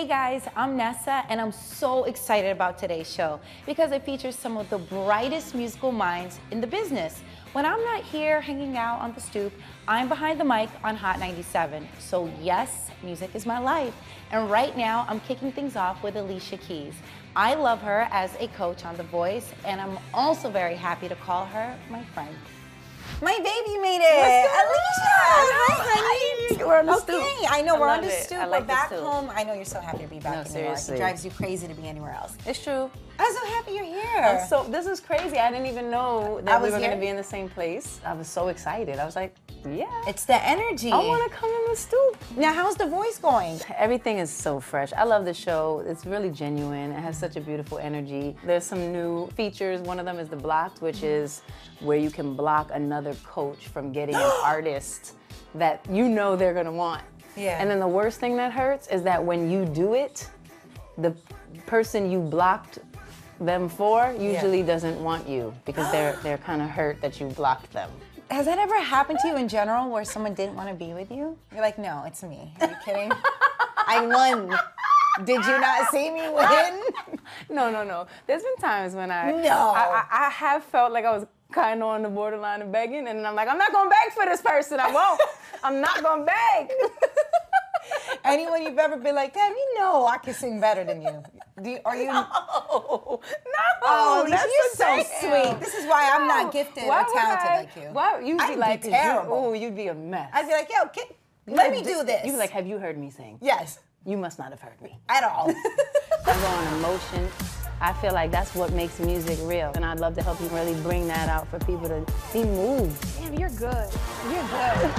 Hey guys, I'm Nessa, and I'm so excited about today's show because it features some of the brightest musical minds in the business. When I'm not here hanging out on the stoop, I'm behind the mic on Hot 97. So yes, music is my life. And right now, I'm kicking things off with Alicia Keys. I love her as a coach on The Voice, and I'm also very happy to call her my friend. My baby made it! Alicia! Hi, honey! We're on the stoop. I know, we're on the stoop. We're back home. I know you're so happy to be back in New York. It drives you crazy to be anywhere else. It's true. I'm so happy you're here. This is crazy. I didn't even know that we were going to be in the same place. I was so excited. I was like, yeah. It's the energy. I want to come in the stoop. Now, how's The Voice going? Everything is so fresh. I love the show. It's really genuine. It has such a beautiful energy. There's some new features. One of them is the blocked, which is where you can block another coach from getting an artist that you know they're going to want. Yeah. And then the worst thing that hurts is that when you do it, the person you blocked them for usually doesn't want you because they're kind of hurt that you blocked them. Has that ever happened to you in general where someone didn't want to be with you? You're like, no, it's me. Are you kidding? I won. Did you not see me win? No. There's been times when I have felt like I was kind of on the borderline of begging, and I'm like, I'm not going to beg for this person. I won't. I'm not going to beg. Anyone you've ever been like, damn, you know I can sing better than you. Are you? No. Oh, that's you're so sweet. This is why I'm not gifted or talented like you. Why? You'd be like terrible. You'd be a mess. I'd be like, yo, let me do this. You'd be like, have you heard me sing? Yes. You must not have heard me. At all. I go on emotion. I feel like that's what makes music real. And I'd love to help you really bring that out for people to be moved. Damn, you're good. You're good.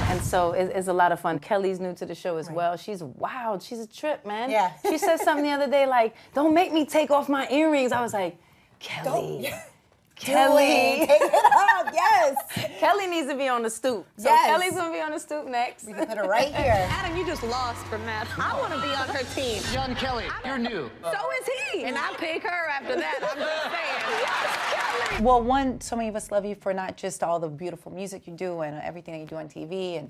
and so it's a lot of fun. Kelly's new to the show as well. She's wild. She's a trip, man. Yeah. She said something the other day like, don't make me take off my earrings. I was like, Kelly. Kelly. Take it off, yes. Kelly needs to be on the stoop. So Kelly's gonna be on the stoop next. We can put her right here. Adam, you just lost for Matt. I want to be on her team. Young Kelly, you're new. So is he. And I pick her after that. I'm just saying. Yes, Kelly. Well, one, so many of us love you for not just all the beautiful music you do and everything that you do on TV,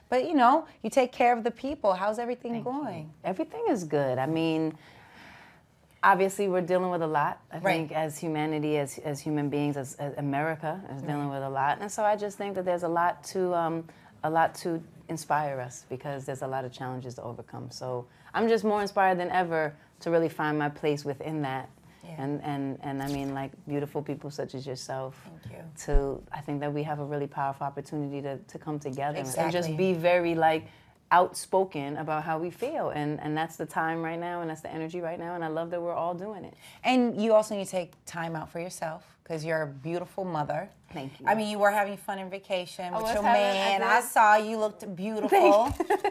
but you know, you take care of the people. How's everything going? Everything is good. I mean, obviously, we're dealing with a lot. I think as humanity, as human beings, as America is dealing with a lot, and so I just think that there's a lot to inspire us because there's a lot of challenges to overcome. So I'm just more inspired than ever to really find my place within that. Yeah. And I mean, like beautiful people such as yourself. Thank you. I think that we have a really powerful opportunity to come together and just be very like outspoken about how we feel, and that's the time right now, and that's the energy right now, and I love that we're all doing it. And you also need to take time out for yourself because you're a beautiful mother. Thank you. I mean, you were having fun in vacation with your man. I saw you looked beautiful.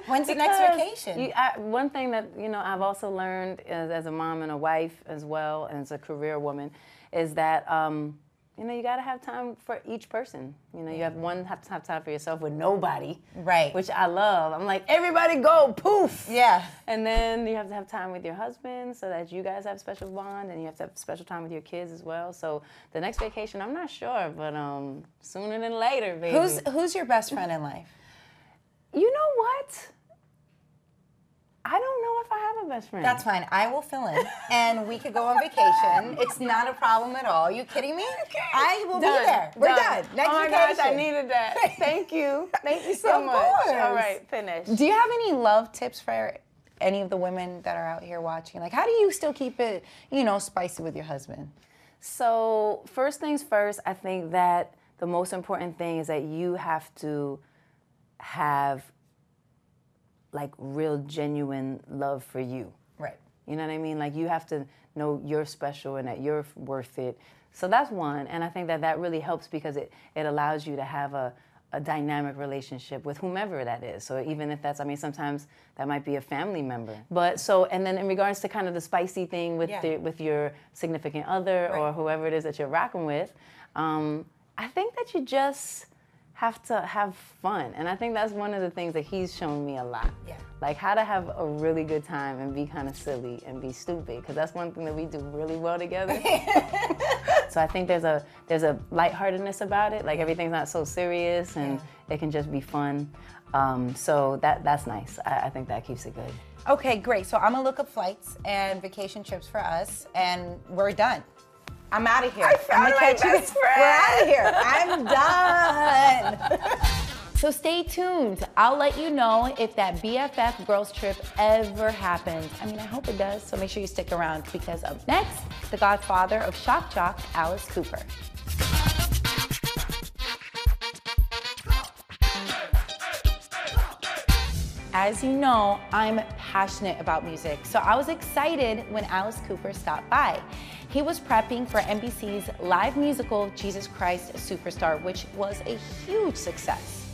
When's the next vacation? One thing that I've also learned as a mom and a wife as well, and as a career woman, is that you got to have time for each person. You have to have time for yourself with nobody. Right. Which I love. I'm like, everybody go, poof. Yeah. And then you have to have time with your husband so that you guys have a special bond, and you have to have special time with your kids as well. So the next vacation, I'm not sure, but sooner than later, baby. Who's your best friend in life? You know what? I don't know if I have a best friend. That's fine. I will fill in, and we could go on vacation. It's not a problem at all. You kidding me? Okay. I will be there. We're done. Next vacation. Gosh, I needed that. Thank you. Thank you so much. Of course. All right, finish. Do you have any love tips for any of the women that are out here watching? Like, how do you still keep it, spicy with your husband? So, first things first, I think that the most important thing is that you have to have like real genuine love for you. Right. You know what I mean? Like you have to know you're special and that you're worth it. So that's one, and I think that really helps because it allows you to have a dynamic relationship with whomever that is. So even if that's, sometimes that might be a family member. And then in regards to kind of the spicy thing with your significant other or whoever it is that you're rocking with, I think that you just have to have fun. And I think that's one of the things that he's shown me a lot. Yeah. Like how to have a really good time and be kind of silly and be stupid, because that's one thing that we do really well together. So I think there's a lightheartedness about it. Like everything's not so serious and it can just be fun. So that's nice. I think that keeps it good. Okay, great. So I'm gonna look up flights and vacation trips for us, and we're done. I'm out of here. I found my best friend. We're out of here. I'm done. So stay tuned. I'll let you know if that BFF girls trip ever happens. I mean, I hope it does, so make sure you stick around, because up next, the godfather of shock jock, Alice Cooper. As you know, I'm passionate about music, so I was excited when Alice Cooper stopped by. He was prepping for NBC's live musical, Jesus Christ Superstar, which was a huge success.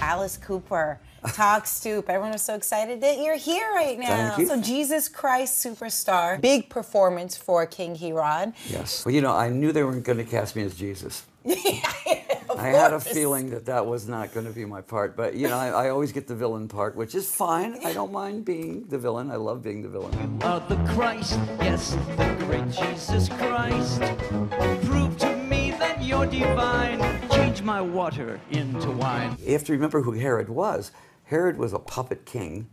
Alice Cooper, talk Stoop. Everyone was so excited that you're here right now. Thank you. So Jesus Christ Superstar, big performance for King Herod. Yes. Well, you know, I knew they weren't going to cast me as Jesus. I had a feeling that that was not going to be my part. But, you know, I always get the villain part, which is fine. I don't mind being the villain. I love being the villain. The Christ, yes, the great Jesus Christ. Prove to me that you're divine. Change my water into wine. You have to remember who Herod was. Herod was a puppet king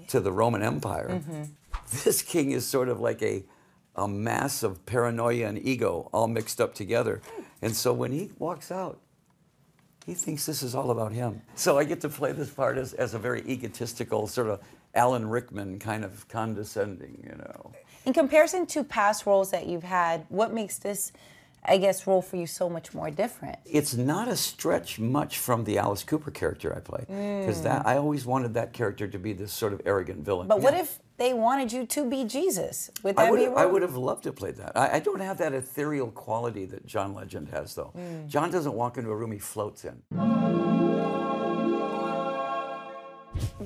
to the Roman Empire. Mm-hmm. This king is sort of like a mass of paranoia and ego all mixed up together. And so when he walks out, he thinks this is all about him. So I get to play this part as a very egotistical, sort of Alan Rickman kind of condescending, you know. In comparison to past roles that you've had, what makes this, I guess, role for you so much more different? It's not a stretch much from the Alice Cooper character I play, because I always wanted that character to be this sort of arrogant villain. But what if they wanted you to be Jesus? Would that be wrong? I would have loved to play that. I don't have that ethereal quality that John Legend has, though. John doesn't walk into a room, he floats in.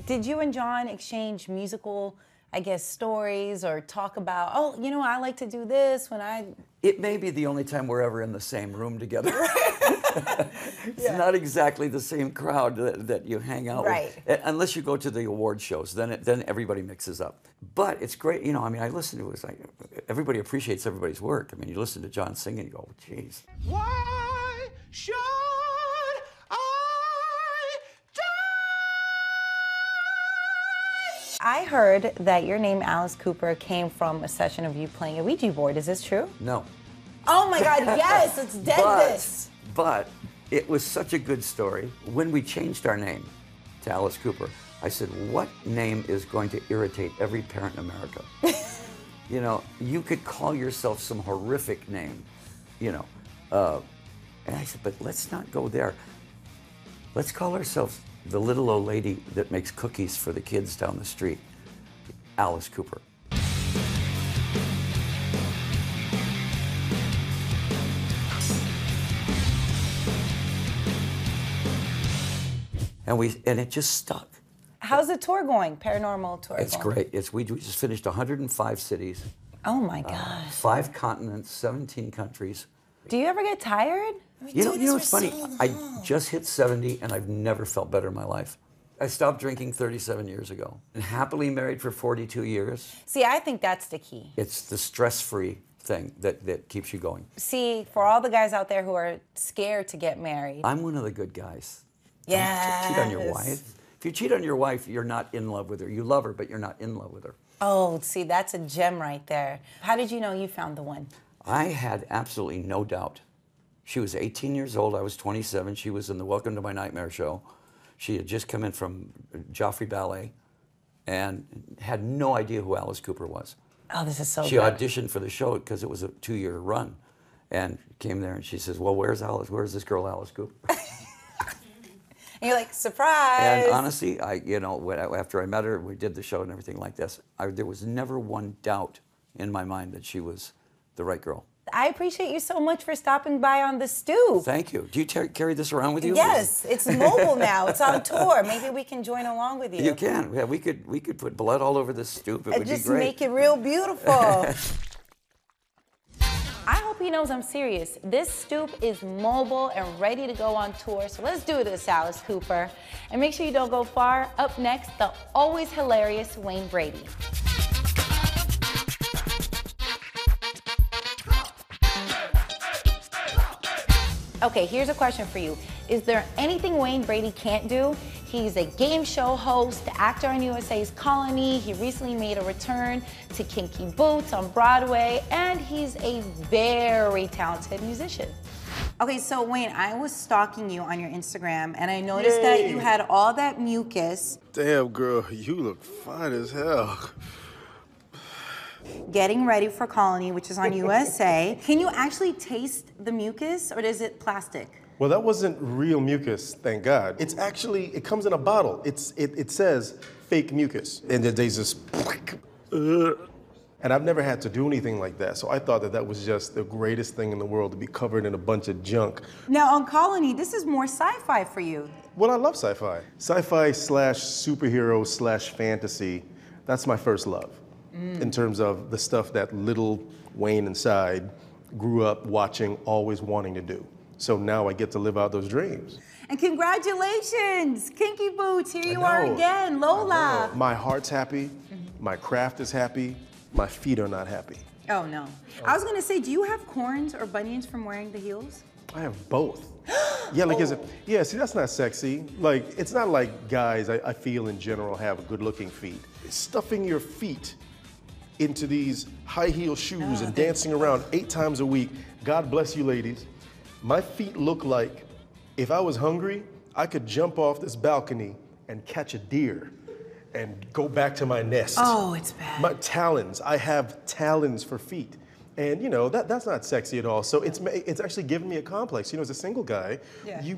Did you and John exchange musical, I guess, stories, or talk about, oh, you know, I like to do this when I... It may be the only time we're ever in the same room together. It's not exactly the same crowd that you hang out with. Unless you go to the award shows, then everybody mixes up. But it's great, you know, I mean, I listen to it, it's like, everybody appreciates everybody's work. I mean, you listen to John sing and you go, geez. Why should I die? I heard that your name, Alice Cooper, came from a session of you playing a Ouija board. Is this true? No. Oh my God, yes, it's deadness. But it was such a good story. When we changed our name to Alice Cooper, I said, what name is going to irritate every parent in America? You know, you could call yourself some horrific name, you know. And I said, but let's not go there. Let's call ourselves the little old lady that makes cookies for the kids down the street, Alice Cooper. And it just stuck. How's the tour going, paranormal tour? It's great. We just finished 105 cities. Oh my gosh. 5 continents, 17 countries. Do you ever get tired? You know what's funny? I just hit 70 and I've never felt better in my life. I stopped drinking 37 years ago and happily married for 42 years. See, I think that's the key. It's the stress-free thing that keeps you going. See, for all the guys out there who are scared to get married. I'm one of the good guys. Yes. Don't cheat on your wife. If you cheat on your wife, you're not in love with her. You love her, but you're not in love with her. Oh, see, that's a gem right there. How did you know you found the one? I had absolutely no doubt. She was 18 years old. I was 27. She was in the Welcome to My Nightmare show. She had just come in from Joffrey Ballet and had no idea who Alice Cooper was. Oh, this is so She good. auditioned for the show because it was a 2-year run, and came there and she says, well, where's Alice? Where's this girl, Alice Cooper? And you're like, surprise! And honestly, after I met her, we did the show and everything like this, there was never one doubt in my mind that she was the right girl. I appreciate you so much for stopping by on the Stoop. Thank you. Do you carry this around with you? Yes, it's mobile now. It's on tour. Maybe we can join along with you. You can. Yeah, we could put blood all over this Stoop. It would be just great. make it real beautiful. I hope he knows I'm serious. This Stoop is mobile and ready to go on tour, so let's do this, Alice Cooper. And make sure you don't go far. Up next, the always hilarious Wayne Brady. Okay, here's a question for you. Is there anything Wayne Brady can't do? He's a game show host, actor on USA's Colony. He recently made a return to Kinky Boots on Broadway, and he's a very talented musician. Okay, so Wayne, I was stalking you on your Instagram, and I noticed that you had all that mucus. Damn, girl, you look fine as hell. Getting ready for Colony, which is on USA. Can you actually taste the mucus, or is it plastic? Well, that wasn't real mucus, thank God. It's actually, it comes in a bottle. It says fake mucus. And then there's this, and I've never had to do anything like that. So I thought that that was just the greatest thing in the world, to be covered in a bunch of junk. Now on Colony, this is more sci-fi for you. Well, I love sci-fi. Sci-fi slash superhero slash fantasy, that's my first love. In terms of the stuff that little Wayne inside grew up watching, always wanting to do. So now I get to live out those dreams. And congratulations, Kinky Boots, here you are again, Lola. My heart's happy, my craft is happy, my feet are not happy. Oh no. I was gonna say, do you have corns or bunions from wearing the heels? I have both. Yeah, like yeah, see, that's not sexy. Like, it's not like guys, I feel in general, have good looking feet. Stuffing your feet into these high heel shoes and dancing around 8 times a week. God bless you ladies. My feet look like, if I was hungry, I could jump off this balcony and catch a deer and go back to my nest. Oh, it's bad. My talons, I have talons for feet. And you know, that's not sexy at all. So it's actually given me a complex. You know, as a single guy, you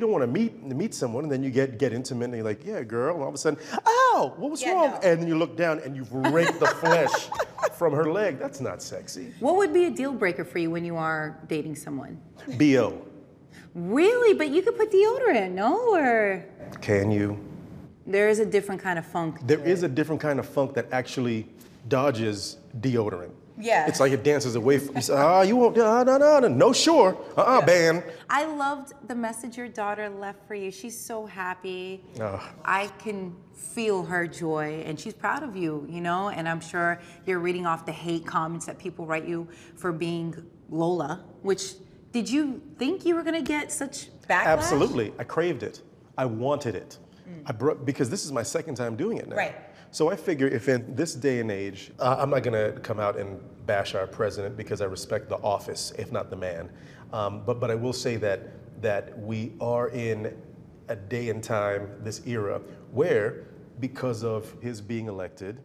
don't want to meet someone, and then you get intimate and you're like, yeah, girl, and all of a sudden, ow, what was wrong? No. And then you look down and you've raked the flesh from her leg. That's not sexy. What would be a deal breaker for you when you are dating someone? B.O. Really? But you could put deodorant, no? Or can you? There is a different kind of funk. There is a different kind of funk that actually dodges deodorant. Yeah. It's like it dances away from you. Say, you won't, no, sure, ban. I loved the message your daughter left for you. She's so happy. I can feel her joy, and she's proud of you, you know? And I'm sure you're reading off the hate comments that people write you for being Lola, which, did you think you were gonna get such backlash? Absolutely, I craved it. I wanted it. Because this is my second time doing it now. Right. So I figure if in this day and age, I'm not gonna come out and bash our president because I respect the office, if not the man. But I will say that we are in a day and time, this era, where because of his being elected,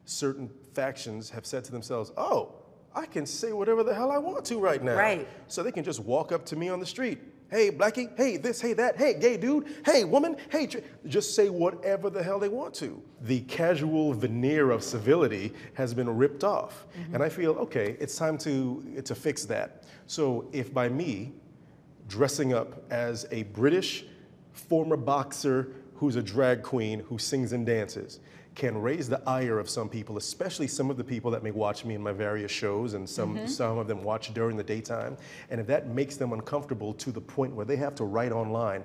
certain factions have said to themselves, oh, I can say whatever the hell I want to right now. Right. So they can just walk up to me on the street. Hey, blackie, hey, this, hey, that, hey, gay dude, hey, woman, hey, just say whatever the hell they want to. The casual veneer of civility has been ripped off. And I feel, okay, it's time to fix that. So if by me dressing up as a British former boxer who's a drag queen who sings and dances can raise the ire of some people, especially some of the people that may watch me in my various shows, and some of them watch during the daytime. And if that makes them uncomfortable to the point where they have to write online,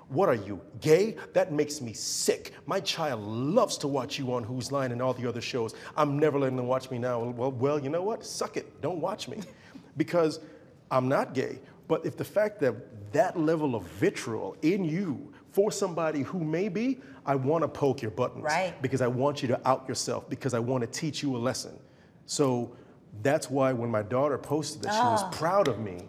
what are you, gay? That makes me sick. My child loves to watch you on Whose Line and all the other shows. I'm never letting them watch me now. Well, you know what? Suck it. Don't watch me. Because I'm not gay. But if the fact that that level of vitriol in you for somebody who may be, I want to poke your buttons. Right. Because I want you to out yourself, because I want to teach you a lesson. So that's why when my daughter posted that she was proud of me,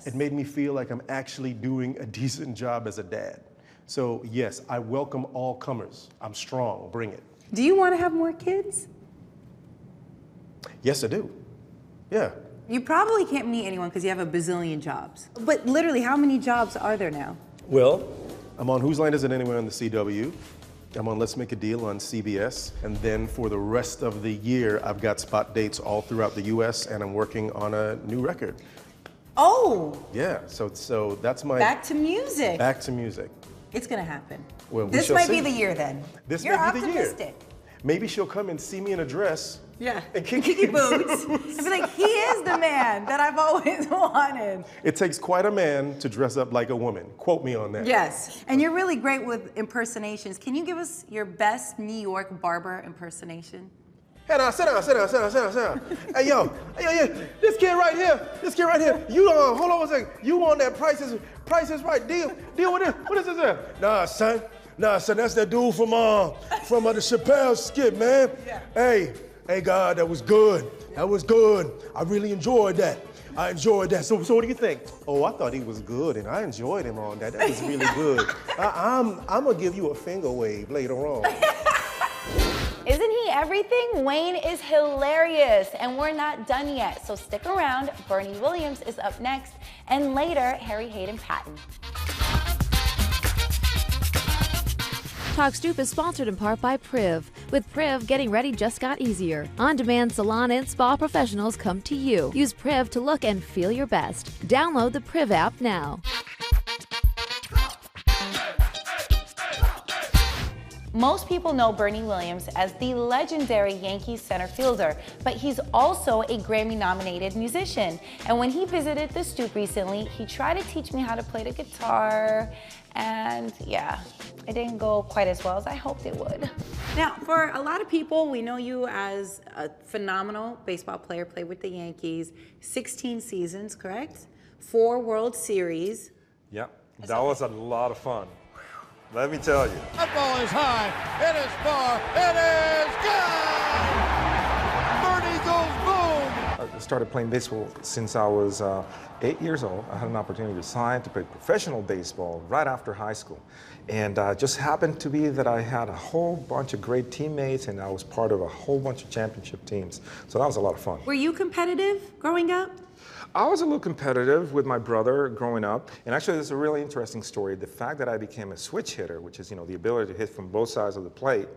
it made me feel like I'm actually doing a decent job as a dad. So yes, I welcome all comers. I'm strong, bring it. Do you want to have more kids? Yes, I do. Yeah. You probably can't meet anyone because you have a bazillion jobs. But literally, how many jobs are there now? Well, I'm on Whose Line Is It Anyway on the CW. I'm on Let's Make a Deal on CBS. And then for the rest of the year, I've got spot dates all throughout the US, and I'm working on a new record. Oh! Yeah, so that's my... Back to music. Back to music. It's gonna happen. Well, this might be the year then. This You're might be the year. optimistic. Maybe she'll come and see me in a dress. Yeah. And Kinky Boots. And be like, he is the man that I've always wanted. It takes quite a man to dress up like a woman. Quote me on that. Yes. And you're really great with impersonations. Can you give us your best New York barber impersonation? Hey, now, sit down, sit down, sit down, sit down, sit down. Hey, yo, this kid right here, you, hold on a second. You want that Price is Right deal with this? What is this there? Nah, son, that's that dude from the Chappelle skit, man. Yeah. Hey, God, that was good. I really enjoyed that. So what do you think? Oh, I thought he was good, and I enjoyed him on that. That was really good. I'm gonna give you a finger wave later on. Isn't he everything? Wayne is hilarious, and we're not done yet, so stick around. Bernie Williams is up next, and later, Hadden-Paton. Talk Stoop is sponsored in part by Priv. With Priv, getting ready just got easier. On-demand salon and spa professionals come to you. Use Priv to look and feel your best. Download the Priv app now. Most people know Bernie Williams as the legendary Yankees center fielder, but he's also a Grammy-nominated musician. And when he visited the Stoop recently, he tried to teach me how to play the guitar, and yeah, it didn't go quite as well as I hoped it would. Now, for a lot of people, we know you as a phenomenal baseball player, played with the Yankees, 16 seasons, correct? 4 World Series. Yep, that was a lot of fun. Let me tell you. That ball is high, it is far, it is gone! Bernie goes boom! I started playing baseball since I was 8 years old. I had an opportunity to sign to play professional baseball right after high school. And just happened to be that I had a whole bunch of great teammates, and I was part of a whole bunch of championship teams. So that was a lot of fun. Were you competitive growing up? I was a little competitive with my brother growing up, and actually this is a really interesting story. The fact that I became a switch hitter, which is, you know, the ability to hit from both sides of the plate,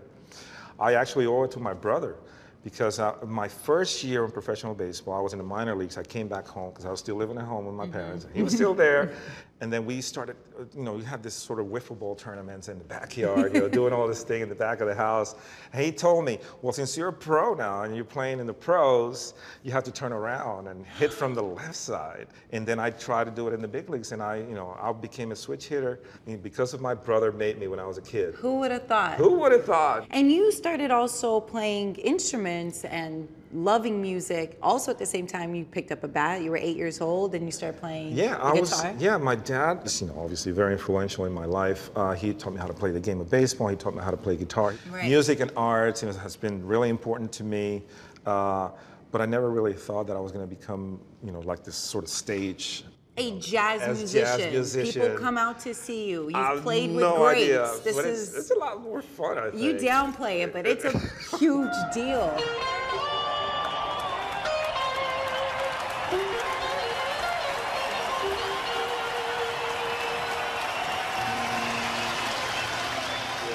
I actually owe it to my brother, because my first year in professional baseball, I was in the minor leagues. I came back home because I was still living at home with my parents. He was still there, and then we started, you know, we had this sort of wiffle ball tournaments in the backyard, you know, doing all this thing in the back of the house. And he told me, well, since you're a pro now and you're playing in the pros, you have to turn around and hit from the left side. And then I tried to do it in the big leagues, and I became a switch hitter, I mean, because of my brother made me when I was a kid. Who would have thought? Who would have thought? And you started also playing instruments and loving music. Also at the same time, you picked up a bat. You were 8 years old and you started playing guitar. Yeah, my dad is, you know, obviously very influential in my life. He taught me how to play the game of baseball. He taught me how to play guitar. Right. Music and arts, you know, has been really important to me. But I never really thought that I was going to become, you know, like this sort of stage. A jazz musician. People come out to see you. You've played with greats. Idea, it's a lot more fun, I think. You downplay it, but it's a huge deal.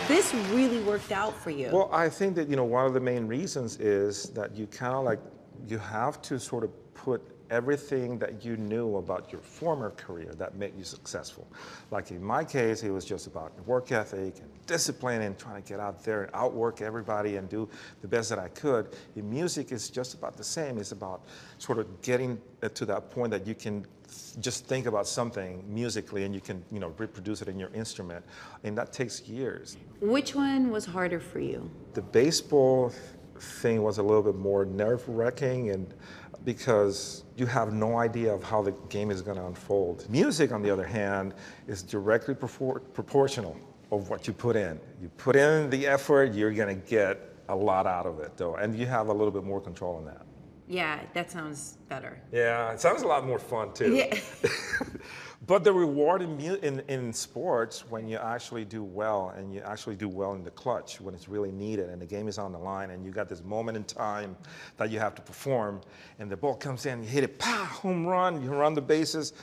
This really worked out for you. Well, I think that, you know, one of the main reasons is that you kind of like, you have to sort of put everything that you knew about your former career that made you successful. Like in my case, it was just about work ethic and discipline and trying to get out there and outwork everybody and do the best that I could. In music, it's just about the same. It's about sort of getting to that point that you can just think about something musically and you can, you know, reproduce it in your instrument. And that takes years. Which one was harder for you? The baseball thing was a little bit more nerve-wracking, and because you have no idea of how the game is going to unfold. Music, on the other hand, is directly proportional of what you put in. You put in the effort, you're going to get a lot out of it, though, and you have a little bit more control on that. Yeah, that sounds better. Yeah, it sounds a lot more fun, too. Yeah. But the reward in sports, when you actually do well, and you actually do well in the clutch, when it's really needed, and the game is on the line, and you got this moment in time that you have to perform, and the ball comes in, you hit it, pow, home run, you run the bases.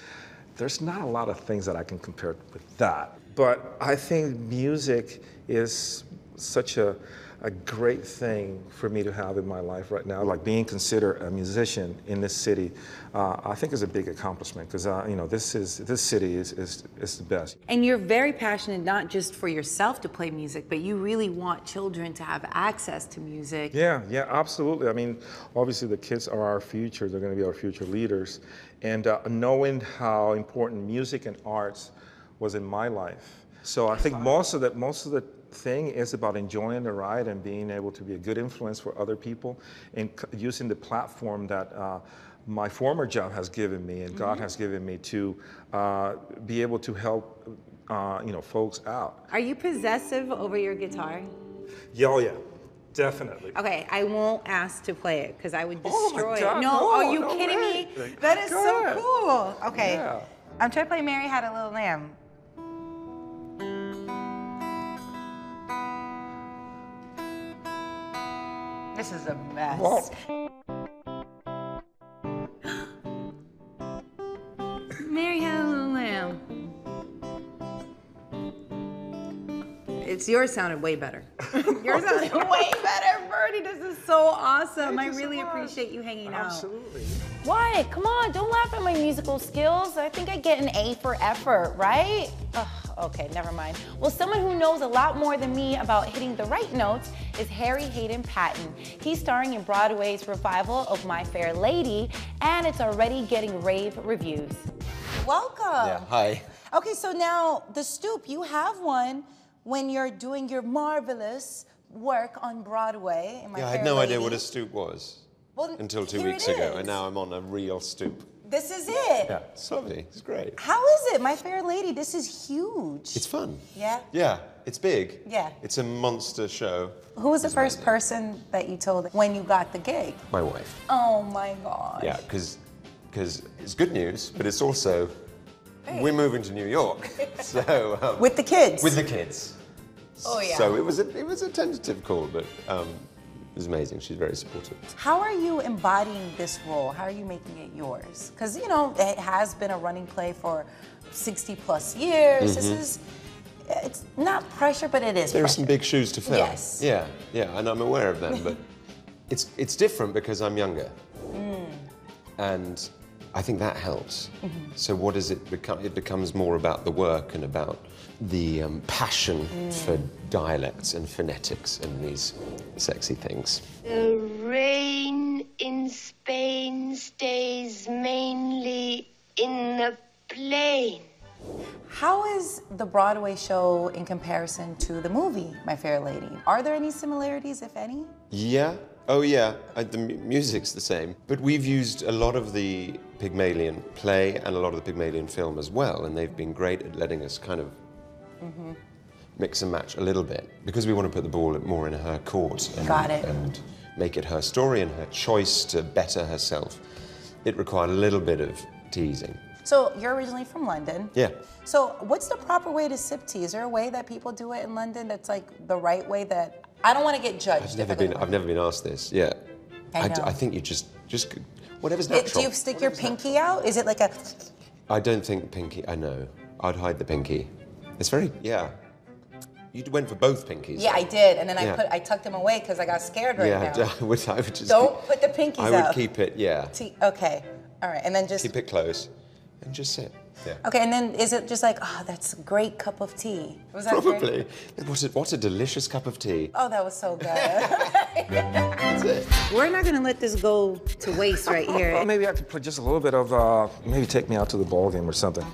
There's not a lot of things that I can compare with that. But I think music is such a great thing for me to have in my life right now. Like being considered a musician in this city, I think is a big accomplishment, because you know, this city is the best. And you're very passionate not just for yourself to play music, but you really want children to have access to music. Yeah, absolutely. I mean, obviously the kids are our future. They're going to be our future leaders. And knowing how important music and arts was in my life. So I think most of the thing is about enjoying the ride and being able to be a good influence for other people, and using the platform that my former job has given me and God has given me to be able to help folks out. Are you possessive over your guitar? Yeah, oh yeah, definitely. Okay, I won't ask to play it because I would destroy my God, it. No, no, are you no kidding way. me? That is Go so ahead. cool. Okay, Yeah. I'm trying to play Mary Had a Little Lamb. This is a mess. Whoa. Mary Had a Little Lamb. Yours sounded way better. Yours sounded way better, Bernie. This is so awesome. I really appreciate you hanging out. Absolutely. Why? Come on, don't laugh at my musical skills. I think I get an A for effort, right? Ugh, okay, never mind. Well, someone who knows a lot more than me about hitting the right notes is Harry Hadden-Paton. He's starring in Broadway's revival of My Fair Lady, and it's already getting rave reviews. Welcome. Yeah, hi. Okay, so now the Stoop, you have one when you're doing your marvelous work on Broadway. In My Yeah, I Fair had no Lady. idea what a stoop was until 2 here weeks it ago, is. and now I'm on a real stoop. This is it. Yeah, it's lovely. It's great. How is it, My Fair Lady? This is huge. It's fun. Yeah? Yeah, it's big. Yeah. It's a monster show. Who was the It's first amazing. person that you told when you got the gig? My wife. Oh my God. Yeah, because it's good news, but it's also we're moving to New York, so With the kids? with the kids. Oh yeah. So it was a tentative call, but it was amazing. She's very supportive. How are you embodying this role? How are you making it yours? Because, you know, it has been a running play for 60 plus years. This is, it's not pressure, but it is There are pressure. some big shoes to fill. Yes. Yeah, and I'm aware of them, but it's different because I'm younger. And I think that helps. So what does it become? It becomes more about the work and about the passion for dialects and phonetics and these sexy things. The rain in Spain stays mainly in the plain. How is the Broadway show in comparison to the movie, My Fair Lady? Are there any similarities, if any? Yeah. Oh yeah, the music's the same. But we've used a lot of the Pygmalion play and a lot of the Pygmalion film as well, and they've been great at letting us kind of mix and match a little bit, because we want to put the ball more in her court and, Got it. and make it her story and her choice to better herself. It required a little bit of teasing. So you're originally from London. Yeah. So what's the proper way to sip tea? Is there a way that people do it in London that's like the right way that, I don't want to get judged. I've never been asked this. Yeah. I know. I think you just whatever's natural. Do you stick your pinky out? Is it like a... I don't think pinky. I know. I'd hide the pinky. It's very You went for both pinkies. Yeah, I did, and then Yeah. I tucked them away because I got scared right now. I would just. Don't put the pinkies I would out. keep it. Yeah. Okay, all right, and then just. Keep it close, and just sit. Yeah. Okay, and then is it just like, oh, that's a great cup of tea? Was that Probably. Great? What a delicious cup of tea. Oh, that was so good. That's it. We're not gonna let this go to waste right here. Well, maybe I could play just a little bit of maybe Take Me Out to the Ball Game or something.